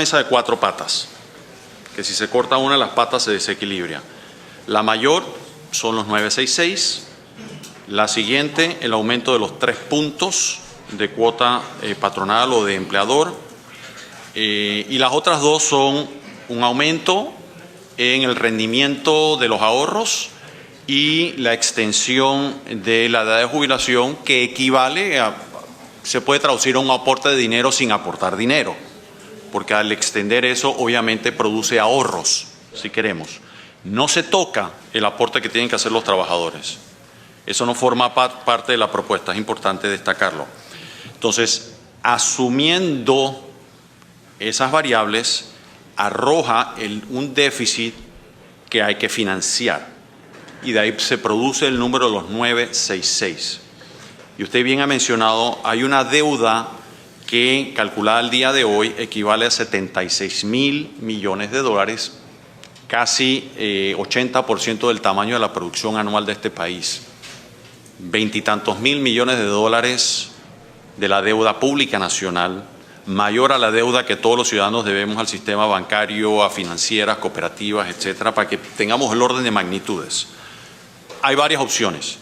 mesa de 4 patas, que si se corta una de las patas se desequilibra. La mayor son los 966, la siguiente el aumento de los 3 puntos de cuota patronal o de empleador, y las otras 2 son un aumento en el rendimiento de los ahorros y la extensión de la edad de jubilación, que equivale a, se puede traducir a un aporte de dinero sin aportar dinero, porque al extender eso obviamente produce ahorros, si queremos. No se toca el aporte que tienen que hacer los trabajadores. Eso no forma parte de la propuesta, es importante destacarlo. Entonces, asumiendo esas variables, arroja un déficit que hay que financiar. Y de ahí se produce el número de los 966. Y usted bien ha mencionado, hay una deuda que, calculada al día de hoy, equivale a 76.000 millones de dólares, casi 80% del tamaño de la producción anual de este país. 20 y tantos mil millones de dólares de la deuda pública nacional, mayor a la deuda que todos los ciudadanos debemos al sistema bancario, a financieras, cooperativas, etcétera, para que tengamos el orden de magnitudes. Hay varias opciones.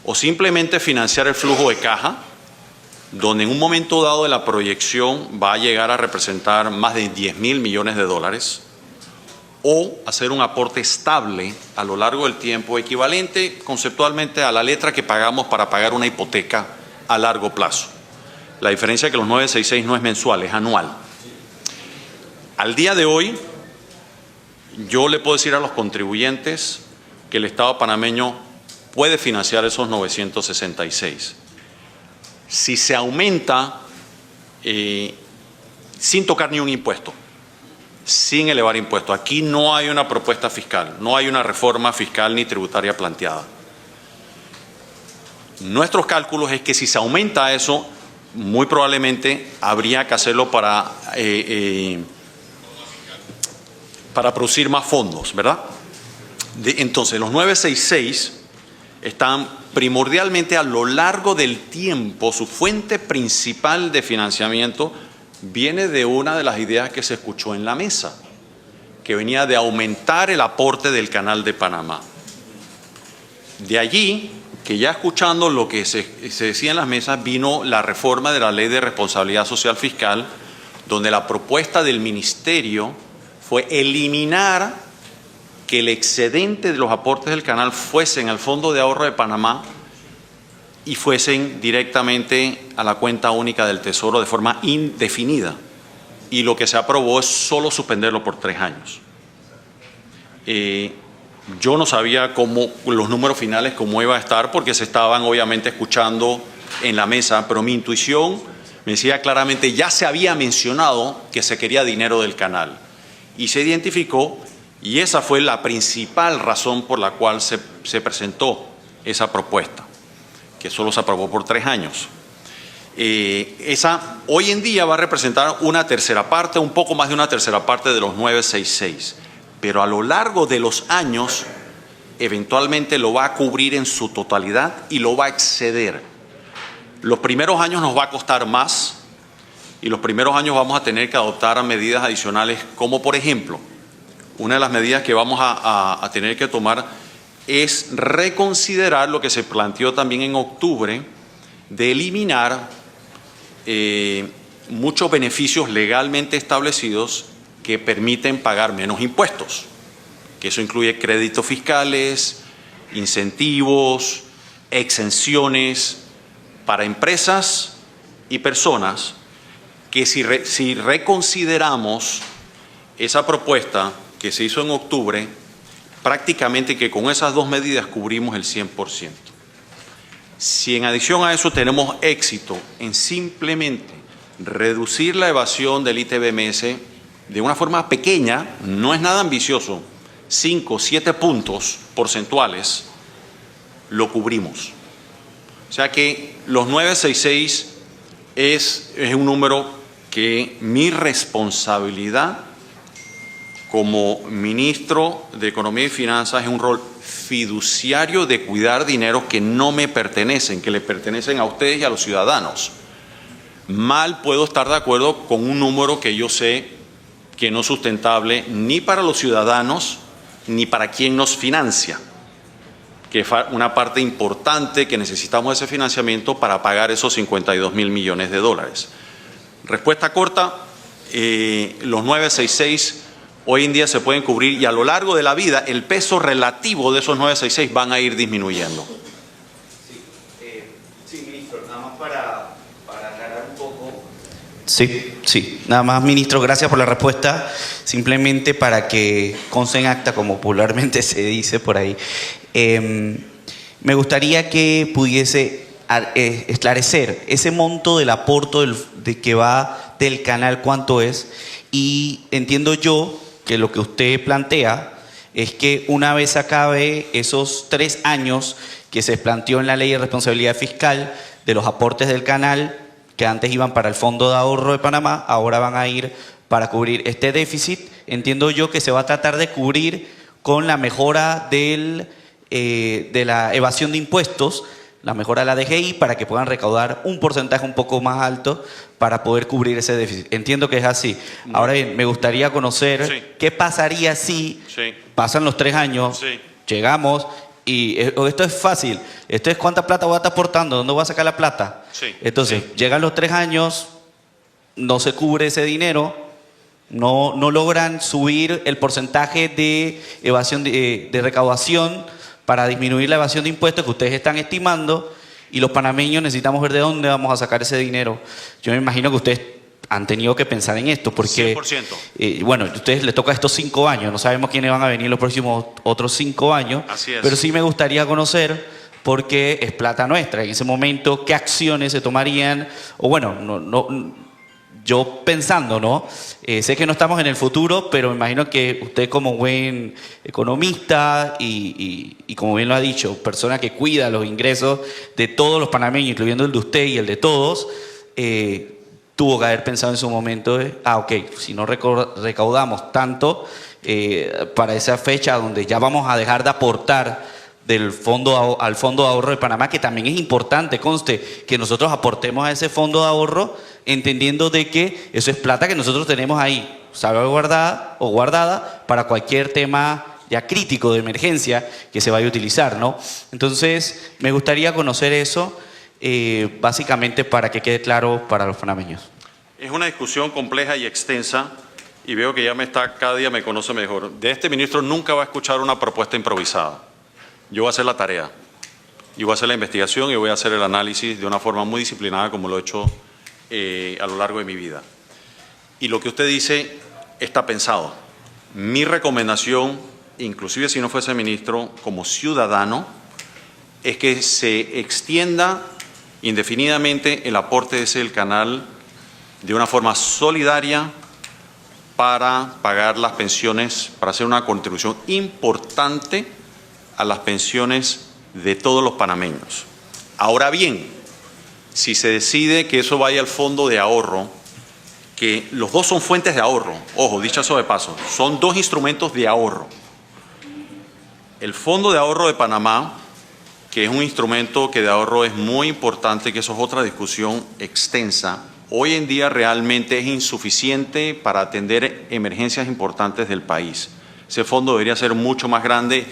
O simplemente financiar el flujo de caja, donde en un momento dado de la proyección va a llegar a representar más de 10.000 millones de dólares, o hacer un aporte estable a lo largo del tiempo, equivalente conceptualmente a la letra que pagamos para pagar una hipoteca a largo plazo. La diferencia es que los 966 no es mensual, es anual. Al día de hoy, yo le puedo decir a los contribuyentes que el Estado panameño puede financiar esos 966. Si se aumenta sin tocar ni un impuesto, sin elevar impuestos. Aquí no hay una propuesta fiscal, no hay una reforma fiscal ni tributaria planteada. Nuestros cálculos es que si se aumenta eso, muy probablemente habría que hacerlo para producir más fondos, ¿verdad? Entonces, los 966 están primordialmente a lo largo del tiempo, su fuente principal de financiamiento viene de una de las ideas que se escuchó en la mesa, que venía de aumentar el aporte del Canal de Panamá. De allí, que ya escuchando lo que se decía en las mesas, vino la reforma de la Ley de Responsabilidad Social Fiscal, donde la propuesta del Ministerio fue eliminar que el excedente de los aportes del canal fuesen al Fondo de Ahorro de Panamá y fuesen directamente a la cuenta única del Tesoro de forma indefinida. Y lo que se aprobó es solo suspenderlo por 3 años. Yo no sabía cómo los números finales, cómo iba a estar, porque se estaban obviamente escuchando en la mesa, pero mi intuición me decía claramente, ya se había mencionado que se quería dinero del canal. Y se identificó, y esa fue la principal razón por la cual se presentó esa propuesta, que solo se aprobó por 3 años. Esa hoy en día va a representar una tercera parte, un poco más de una tercera parte de los 966, pero a lo largo de los años eventualmente lo va a cubrir en su totalidad y lo va a exceder. Los primeros años nos va a costar más y los primeros años vamos a tener que adoptar medidas adicionales, como por ejemplo, una de las medidas que vamos a tener que tomar es reconsiderar lo que se planteó también en octubre de eliminar muchos beneficios legalmente establecidos que permiten pagar menos impuestos, que eso incluye créditos fiscales, incentivos, exenciones para empresas y personas, que si reconsideramos esa propuesta que se hizo en octubre, prácticamente que con esas 2 medidas cubrimos el 100%. Si en adición a eso tenemos éxito en simplemente reducir la evasión del ITBMS de una forma pequeña, no es nada ambicioso, 5 o 7 puntos porcentuales, lo cubrimos. O sea que los 966 es un número que mi responsabilidad como ministro de Economía y Finanzas es un rol fiduciario de cuidar dinero que no me pertenecen, que le pertenecen a ustedes y a los ciudadanos. Mal puedo estar de acuerdo con un número que yo sé que no es sustentable ni para los ciudadanos ni para quien nos financia, que es una parte importante que necesitamos ese financiamiento para pagar esos 52.000 millones de dólares. Respuesta corta, los 966 hoy en día se pueden cubrir y a lo largo de la vida el peso relativo de esos 966 van a ir disminuyendo. Sí, ministro, nada más para aclarar un poco. Sí, nada más, ministro, gracias por la respuesta. Simplemente para que conste en acta, como popularmente se dice por ahí, me gustaría que pudiese esclarecer ese monto del aporte de que va del canal, cuánto es. Y entiendo yo que lo que usted plantea es que una vez acabe esos 3 años que se planteó en la Ley de Responsabilidad Fiscal de los aportes del canal, que antes iban para el Fondo de Ahorro de Panamá, ahora van a ir para cubrir este déficit. Entiendo yo que se va a tratar de cubrir con la mejora de la evasión de impuestos, la mejora de la DGI, para que puedan recaudar un porcentaje un poco más alto para poder cubrir ese déficit. Entiendo que es así. Ahora bien, me gustaría conocer qué pasaría si pasan los 3 años, llegamos y esto es fácil. Esto es cuánta plata voy a estar aportando, dónde voy a sacar la plata. Entonces, llegan los 3 años, no se cubre ese dinero, no logran subir el porcentaje de evasión de recaudación para disminuir la evasión de impuestos que ustedes están estimando, y los panameños necesitamos ver de dónde vamos a sacar ese dinero. Yo me imagino que ustedes han tenido que pensar en esto, porque 100%. Bueno, a ustedes les toca estos 5 años, no sabemos quiénes van a venir los próximos otros 5 años, Así es. Pero sí me gustaría conocer, porque es plata nuestra, en ese momento, qué acciones se tomarían, o bueno, yo pensando, ¿no? Sé que no estamos en el futuro, pero me imagino que usted, como buen economista y como bien lo ha dicho, persona que cuida los ingresos de todos los panameños, incluyendo el de usted y el de todos, tuvo que haber pensado en su momento, ok, si no recaudamos tanto para esa fecha donde ya vamos a dejar de aportar al Fondo de Ahorro de Panamá, que también es importante, conste, que nosotros aportemos a ese Fondo de Ahorro, entendiendo de que eso es plata que nosotros tenemos ahí, salvaguardada o guardada para cualquier tema ya crítico de emergencia que se vaya a utilizar, ¿no? Entonces, me gustaría conocer eso, básicamente para que quede claro para los panameños. Es una discusión compleja y extensa, y veo que cada día me conoce mejor. De este ministro nunca va a escuchar una propuesta improvisada. Yo voy a hacer la tarea, y voy a hacer la investigación, y voy a hacer el análisis de una forma muy disciplinada, como lo he hecho a lo largo de mi vida. Y lo que usted dice está pensado. Mi recomendación, inclusive si no fuese ministro, como ciudadano, es que se extienda indefinidamente el aporte de ese canal de una forma solidaria para pagar las pensiones, para hacer una contribución importante a las pensiones de todos los panameños. Ahora bien, si se decide que eso vaya al fondo de ahorro, que los dos son fuentes de ahorro, ojo, dicho eso de paso, son 2 instrumentos de ahorro. El Fondo de Ahorro de Panamá, que es un instrumento que de ahorro es muy importante, que eso es otra discusión extensa, hoy en día realmente es insuficiente para atender emergencias importantes del país. Ese fondo debería ser mucho más grande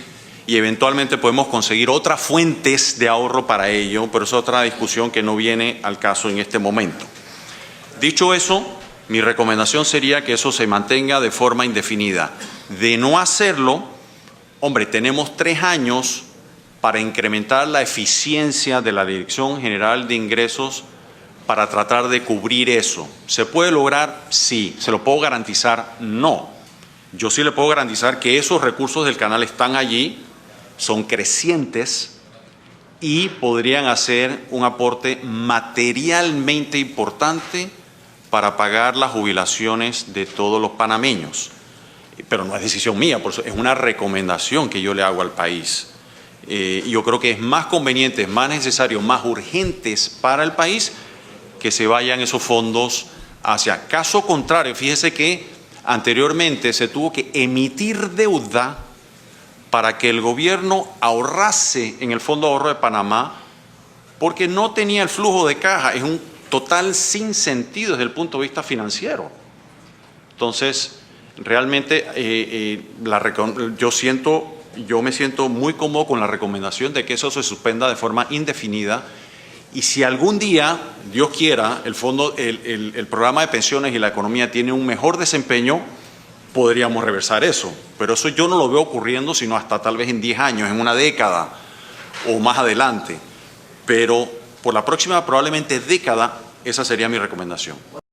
y eventualmente podemos conseguir otras fuentes de ahorro para ello, pero es otra discusión que no viene al caso en este momento. Dicho eso, mi recomendación sería que eso se mantenga de forma indefinida. De no hacerlo, hombre, tenemos 3 años para incrementar la eficiencia de la Dirección General de Ingresos para tratar de cubrir eso. ¿Se puede lograr? Sí. ¿Se lo puedo garantizar? No. Yo sí le puedo garantizar que esos recursos del canal están allí, son crecientes y podrían hacer un aporte materialmente importante para pagar las jubilaciones de todos los panameños. Pero no es decisión mía, por eso es una recomendación que yo le hago al país. Yo creo que es más conveniente, es más necesario, más urgentes para el país que se vayan esos fondos hacia. Caso contrario, fíjese que anteriormente se tuvo que emitir deuda para que el gobierno ahorrase en el Fondo de Ahorro de Panamá, porque no tenía el flujo de caja. Es un total sinsentido desde el punto de vista financiero. Entonces, Realmente yo me siento muy cómodo con la recomendación de que eso se suspenda de forma indefinida. Y si algún día, Dios quiera, el programa de pensiones y la economía tiene un mejor desempeño, podríamos reversar eso. Pero eso yo no lo veo ocurriendo sino hasta tal vez en 10 años, en una década o más adelante. Pero por la próxima probablemente década, esa sería mi recomendación.